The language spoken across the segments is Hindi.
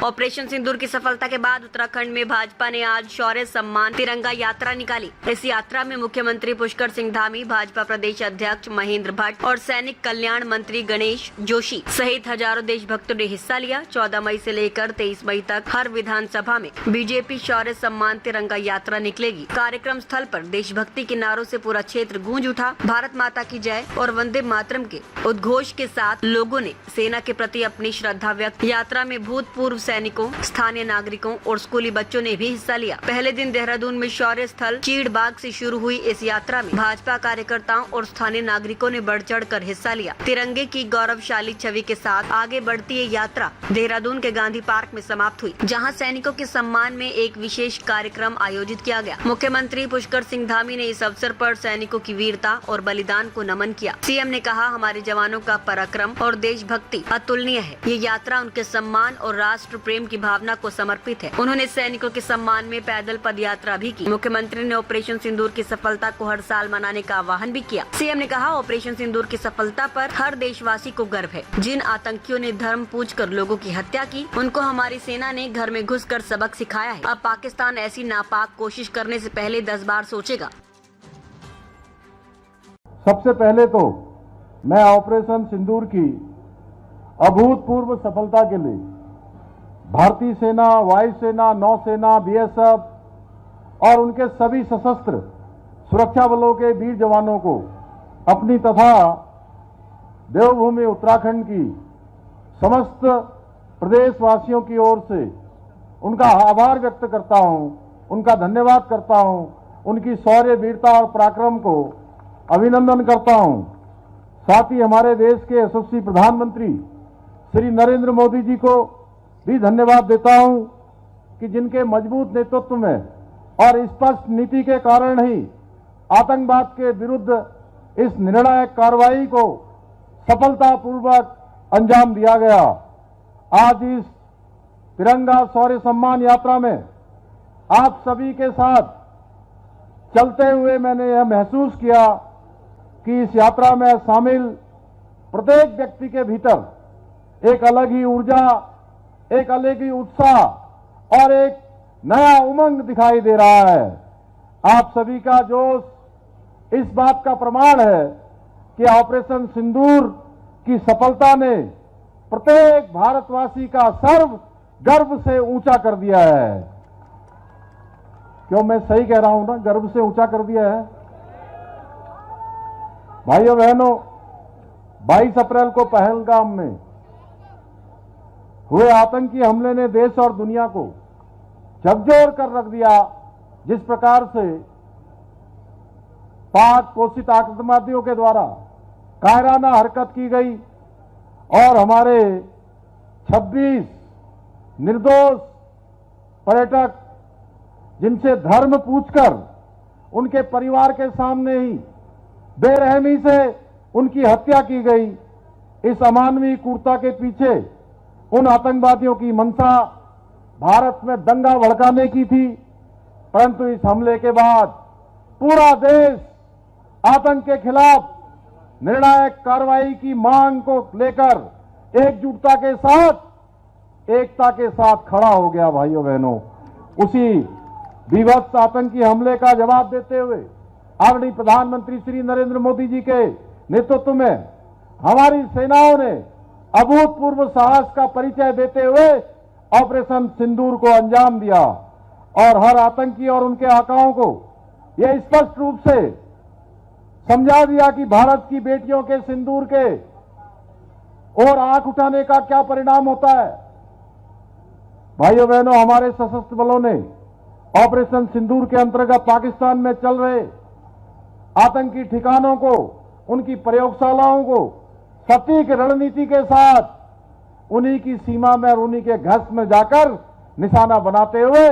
ऑपरेशन सिंदूर की सफलता के बाद उत्तराखंड में भाजपा ने आज शौर्य सम्मान तिरंगा यात्रा निकाली। इस यात्रा में मुख्यमंत्री पुष्कर सिंह धामी, भाजपा प्रदेश अध्यक्ष महेंद्र भट्ट और सैनिक कल्याण मंत्री गणेश जोशी सहित हजारों देशभक्तों ने हिस्सा लिया। 14 मई से लेकर 23 मई तक हर विधानसभा में बीजेपी शौर्य सम्मान तिरंगा यात्रा निकलेगी। कार्यक्रम स्थल पर देशभक्ति के नारों से पूरा क्षेत्र गूंज उठा। भारत माता की जय और वंदे मातरम के उद्घोष के साथ लोगों ने सेना के प्रति अपनी श्रद्धा व्यक्त। यात्रा में भूतपूर्व सैनिकों, स्थानीय नागरिकों और स्कूली बच्चों ने भी हिस्सा लिया। पहले दिन देहरादून में शौर्य स्थल चीड़बाग से शुरू हुई इस यात्रा में भाजपा कार्यकर्ताओं और स्थानीय नागरिकों ने बढ़ चढ़ कर हिस्सा लिया। तिरंगे की गौरवशाली छवि के साथ आगे बढ़ती ये यात्रा देहरादून के गांधी पार्क में समाप्त हुई, जहां सैनिकों के सम्मान में एक विशेष कार्यक्रम आयोजित किया गया। मुख्यमंत्री पुष्कर सिंह धामी ने इस अवसर पर सैनिकों की वीरता और बलिदान को नमन किया। सीएम ने कहा, हमारे जवानों का पराक्रम और देशभक्ति अतुलनीय है। ये यात्रा उनके सम्मान और राष्ट्र प्रेम की भावना को समर्पित है। उन्होंने सैनिकों के सम्मान में पैदल पद यात्रा भी की। मुख्यमंत्री ने ऑपरेशन सिंदूर की सफलता को हर साल मनाने का आह्वान भी किया। सीएम ने कहा, ऑपरेशन सिंदूर की सफलता पर हर देशवासी को गर्व है। जिन आतंकियों ने धर्म पूछकर लोगों की हत्या की, उनको हमारी सेना ने घर में घुसकर सबक सिखाया है। अब पाकिस्तान ऐसी नापाक कोशिश करने से पहले 10 बार सोचेगा। सबसे पहले तो मैं ऑपरेशन सिंदूर की अभूतपूर्व सफलता के लिए भारतीय सेना, वायुसेना, नौसेना, बीएसएफ और उनके सभी सशस्त्र सुरक्षा बलों के वीर जवानों को अपनी तथा देवभूमि उत्तराखंड की समस्त प्रदेशवासियों की ओर से उनका आभार व्यक्त करता हूं, उनका धन्यवाद करता हूं, उनकी शौर्य, वीरता और पराक्रम को अभिनंदन करता हूं। साथ ही हमारे देश के यशस्वी प्रधानमंत्री श्री नरेंद्र मोदी जी को भी धन्यवाद देता हूं कि जिनके मजबूत नेतृत्व में और स्पष्ट नीति के कारण ही आतंकवाद के विरुद्ध इस निर्णायक कार्रवाई को सफलतापूर्वक अंजाम दिया गया। आज इस तिरंगा शौर्य सम्मान यात्रा में आप सभी के साथ चलते हुए मैंने यह महसूस किया कि इस यात्रा में शामिल प्रत्येक व्यक्ति के भीतर एक अलग ही ऊर्जा, एक अलग ही उत्साह और एक नया उमंग दिखाई दे रहा है। आप सभी का जोश इस बात का प्रमाण है कि ऑपरेशन सिंदूर की सफलता ने प्रत्येक भारतवासी का सर्व गर्व से ऊंचा कर दिया है। क्यों मैं सही कह रहा हूं ना? गर्व से ऊंचा कर दिया है। भाइयों बहनों, 22 अप्रैल को पहलगाम में हुए आतंकी हमले ने देश और दुनिया को झकझोर कर रख दिया। जिस प्रकार से पाक पोषित आतंकवादियों के द्वारा कायराना हरकत की गई और हमारे 26 निर्दोष पर्यटक जिनसे धर्म पूछकर उनके परिवार के सामने ही बेरहमी से उनकी हत्या की गई। इस अमानवीय क्रूरता के पीछे उन आतंकवादियों की मंशा भारत में दंगा भड़काने की थी, परंतु इस हमले के बाद पूरा देश आतंक के खिलाफ निर्णायक कार्रवाई की मांग को लेकर एकजुटता के साथ, एकता के साथ खड़ा हो गया। भाइयों बहनों, उसी विभत्स आतंकी हमले का जवाब देते हुए आदरणीय प्रधानमंत्री श्री नरेंद्र मोदी जी के नेतृत्व में हमारी सेनाओं ने अभूतपूर्व साहस का परिचय देते हुए ऑपरेशन सिंदूर को अंजाम दिया और हर आतंकी और उनके आकाओं को यह स्पष्ट रूप से समझा दिया कि भारत की बेटियों के सिंदूर के और आंख उठाने का क्या परिणाम होता है। भाइयों बहनों, हमारे सशस्त्र बलों ने ऑपरेशन सिंदूर के अंतर्गत पाकिस्तान में चल रहे आतंकी ठिकानों को, उनकी प्रयोगशालाओं को सटीक रणनीति के साथ उन्हीं की सीमा में और उन्हीं के घस में जाकर निशाना बनाते हुए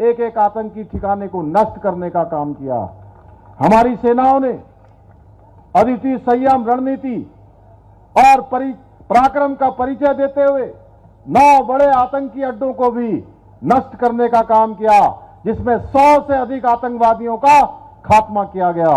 एक एक आतंकी ठिकाने को नष्ट करने का काम किया। हमारी सेनाओं ने अद्वितीय संयम, रणनीति और पराक्रम का परिचय देते हुए 9 बड़े आतंकी अड्डों को भी नष्ट करने का काम किया, जिसमें 100 से अधिक आतंकवादियों का खात्मा किया गया।